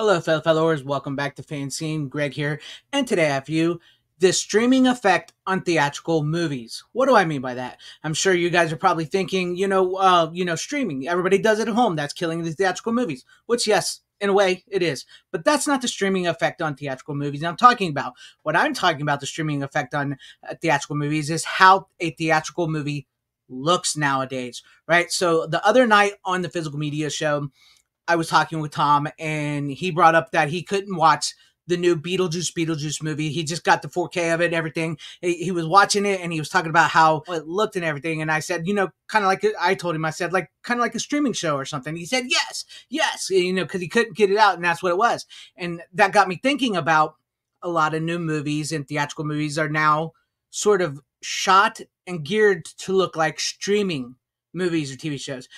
Hello, fellow followers. Welcome back to FanZcene. Greg here, and today I have for you the streaming effect on theatrical movies. What do I mean by that? I'm sure you guys are probably thinking, streaming. Everybody does it at home. That's killing the theatrical movies. Which, yes, in a way, it is. But that's not the streaming effect on theatrical movies I'm talking about. What I'm talking about, the streaming effect on theatrical movies, is how a theatrical movie looks nowadays, right? So the other night on the Physical Media show, I was talking with Tom, and he brought up that he couldn't watch the new Beetlejuice movie. He just got the 4K of it and everything. He was watching it, and he was talking about how it looked and everything. And I said, kind of like, I told him, I said, like, kind of like a streaming show or something. He said, yes, because he couldn't get it out, and that's what it was. And that got me thinking about a lot of new movies, and theatrical movies are now sort of shot and geared to look like streaming movies or TV shows.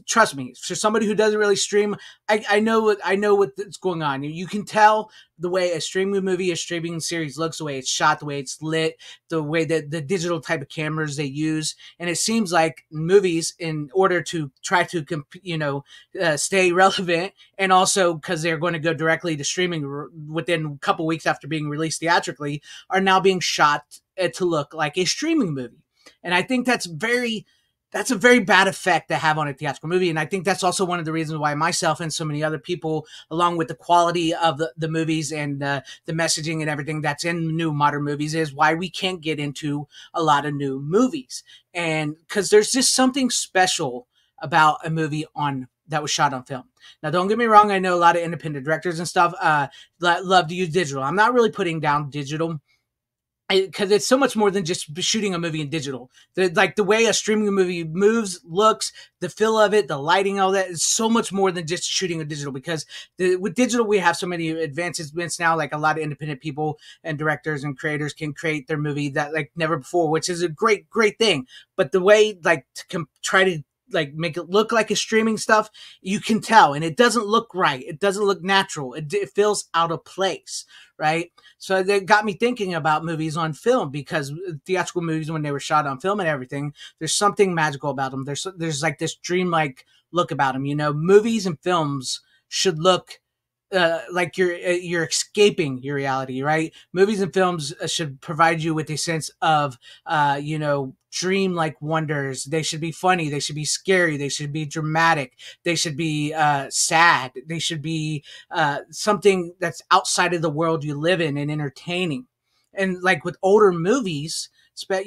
Trust me, for somebody who doesn't really stream, I know what's going on. You can tell the way a streaming movie, a streaming series looks, the way it's shot, the way it's lit, the way that the digital type of cameras they use. And it seems like movies, in order to try to stay relevant, and also because they're going to go directly to streaming within a couple weeks after being released theatrically, are now being shot to look like a streaming movie. And I think that's a very bad effect to have on a theatrical movie. And I think that's also one of the reasons why myself and so many other people, along with the quality of the movies and the messaging and everything that's in new modern movies, is why we can't get into a lot of new movies. And because there's just something special about a movie that was shot on film. Now, don't get me wrong. I know a lot of independent directors and stuff love to use digital. I'm not really putting down digital, because it's so much more than just shooting a movie in digital. The way a streaming movie moves, looks, the feel of it, the lighting, all that is so much more than just shooting a digital. Because with digital, we have so many advancements now. Like, a lot of independent people and directors and creators can create their movie that like never before, which is a great thing. But the way try to make it look like a streaming stuff, you can tell, and it doesn't look right. It doesn't look natural. It feels out of place, right? So that got me thinking about movies on film, because theatrical movies, when they were shot on film and everything, there's something magical about them. There's like this dreamlike look about them. Movies and films should look like you're escaping your reality, right? Movies and films should provide you with a sense of dream-like wonders. They should be funny, they should be scary, they should be dramatic, they should be sad, they should be something that's outside of the world you live in and entertaining. And like with older movies, from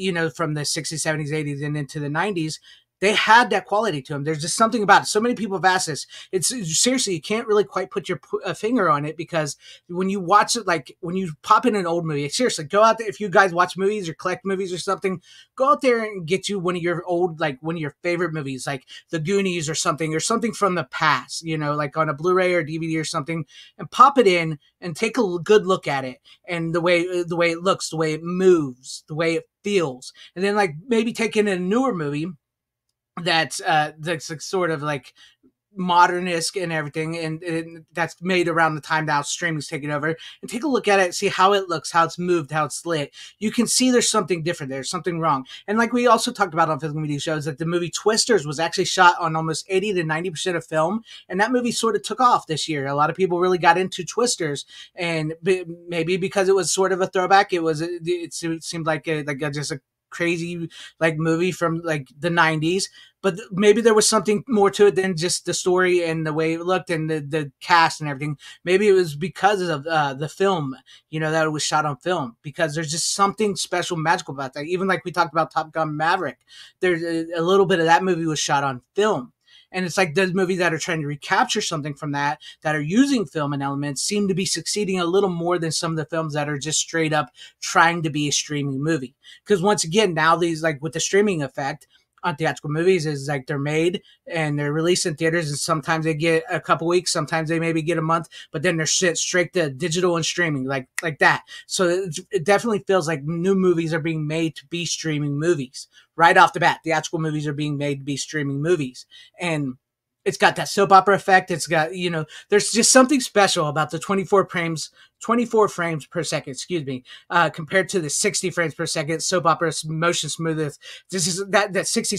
the 60s, 70s, 80s, and into the 90s, they had that quality to them. There's just something about it. So many people have asked this. It's seriously, you can't really quite put your finger on it, because when you watch it, like when you pop in an old movie, seriously, go out there. If you guys watch movies or collect movies or something, go out there and get you one of your one of your favorite movies, like The Goonies or something from the past, like on a Blu-ray or DVD or something, and pop it in and take a good look at it, and the way it looks, the way it moves, the way it feels. And then like maybe take in a newer movie that's like sort of like modernist and everything, and that's made around the time now streaming's taking over, and take a look at it, see how it looks, how it's moved, how it's lit. You can see there's something different, there's something wrong. And like we also talked about on Physical Media shows, that the movie Twisters was actually shot on almost 80 to 90% of film, and that movie sort of took off this year. A lot of people really got into Twisters, and maybe because it was sort of a throwback, it seemed like just a crazy movie from like the 90s, but maybe there was something more to it than just the story and the way it looked and the cast and everything. Maybe it was because of the film, that it was shot on film, because there's just something special, magical about that. Even like we talked about Top Gun Maverick, there's a little bit of that movie was shot on film. And it's like those movies that are trying to recapture something from that are using film and elements, seem to be succeeding a little more than some of the films that are just straight up trying to be a streaming movie. Because once again, now these, like with the streaming effect on theatrical movies, is like they're made and they're released in theaters, and sometimes they get a couple weeks, sometimes they maybe get a month, but then they're sent straight to digital and streaming like that. So it definitely feels like new movies are being made to be streaming movies right off the bat. Theatrical movies are being made to be streaming movies, and it's got that soap opera effect. It's got, there's just something special about the 24 frames per second, compared to the 60 frames per second soap opera motion smoothness. This is that 60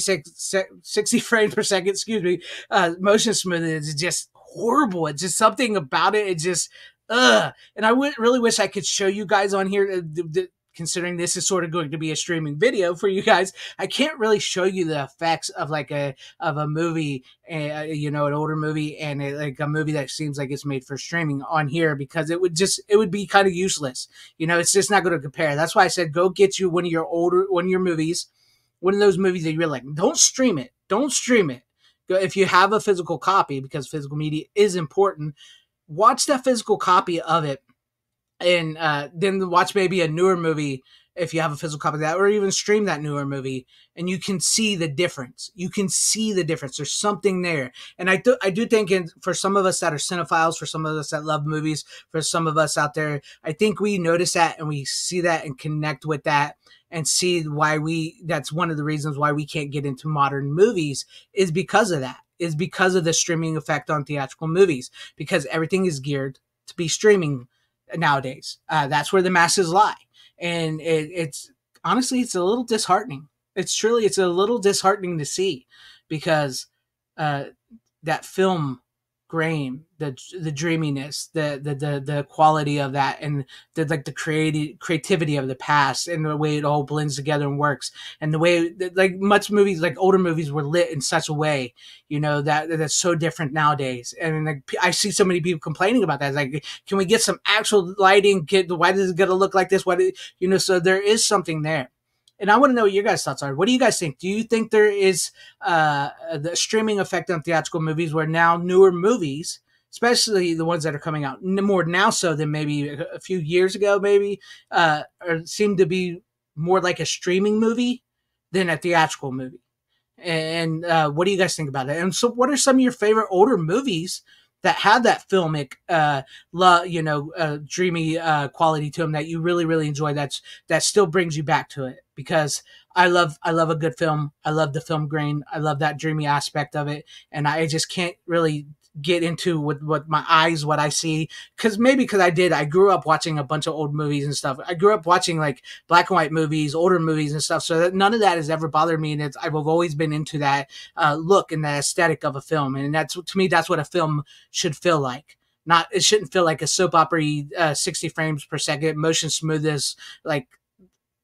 frames per second, motion smoothness is just horrible. It's just something about it. It just, ugh. And I would really wish I could show you guys on here, considering this is sort of going to be a streaming video for you guys. I can't really show you the effects of like a movie, you know, an older movie and like a movie that seems like it's made for streaming on here, because it would be kind of useless. You know, it's just not going to compare. That's why I said go get you one of your movies, one of those movies that you're like, don't stream it. Don't stream it. If you have a physical copy, because physical media is important, watch that physical copy of it, and then watch maybe a newer movie if you have a physical copy of that, or even stream that newer movie, and you can see the difference. You can see the difference. There's something there. And I do think for some of us that are cinephiles, for some of us that love movies, for some of us out there, I think we notice that and we see that and connect with that and see why that's one of the reasons why we can't get into modern movies, is because of that, is because of the streaming effect on theatrical movies, because everything is geared to be streaming nowadays. That's where the masses lie. And it's honestly, it's a little disheartening. It's a little disheartening to see, because that film grain, the dreaminess, the quality of that, and the creativity of the past, and the way it all blends together and works, and the way that, like, much movies, like older movies, were lit in such a way, you know, that's so different nowadays. And like, I see so many people complaining about that. It's like, can we get some actual lighting? Why does it gotta look like this? You know? So there is something there. And I want to know what your guys' thoughts are. What do you guys think? Do you think there is the streaming effect on theatrical movies, where now newer movies, especially the ones that are coming out more now so than maybe a few years ago, maybe, seem to be more like a streaming movie than a theatrical movie? And what do you guys think about it? And so what are some of your favorite older movies that have that filmic, dreamy quality to them that you really, really enjoy, that still brings you back to it? Because I love a good film. I love the film grain. I love that dreamy aspect of it. And I just can't really get into with what my eyes, what I see. Because I grew up watching a bunch of old movies and stuff. I grew up watching like black and white movies, older movies and stuff. So that none of that has ever bothered me. And I've always been into that look and that aesthetic of a film. And to me, that's what a film should feel like. It shouldn't feel like a soap opera, 60 frames per second, motion smoothness, like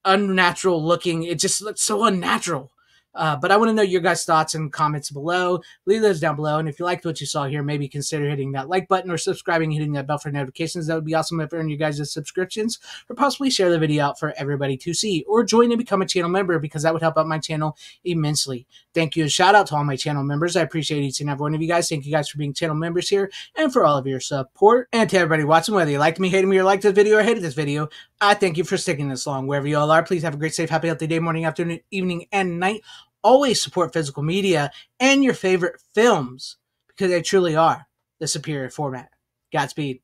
unnatural looking. It just looks so unnatural. But I want to know your guys' thoughts and comments below. Leave those down below. And if you liked what you saw here, maybe consider hitting that like button or subscribing, hitting that bell for notifications. That would be awesome if earn you guys' subscriptions, or possibly share the video out for everybody to see, or join and become a channel member, because that would help out my channel immensely. Thank you, and shout out to all my channel members. I appreciate each and every one of you guys. Thank you guys for being channel members here and for all of your support. And to everybody watching, whether you liked me, hated me, or liked this video, or hated this video, I thank you for sticking this long. Wherever you all are, please have a great, safe, happy, healthy day, morning, afternoon, evening, and night. Always support physical media and your favorite films, because they truly are the superior format. Godspeed.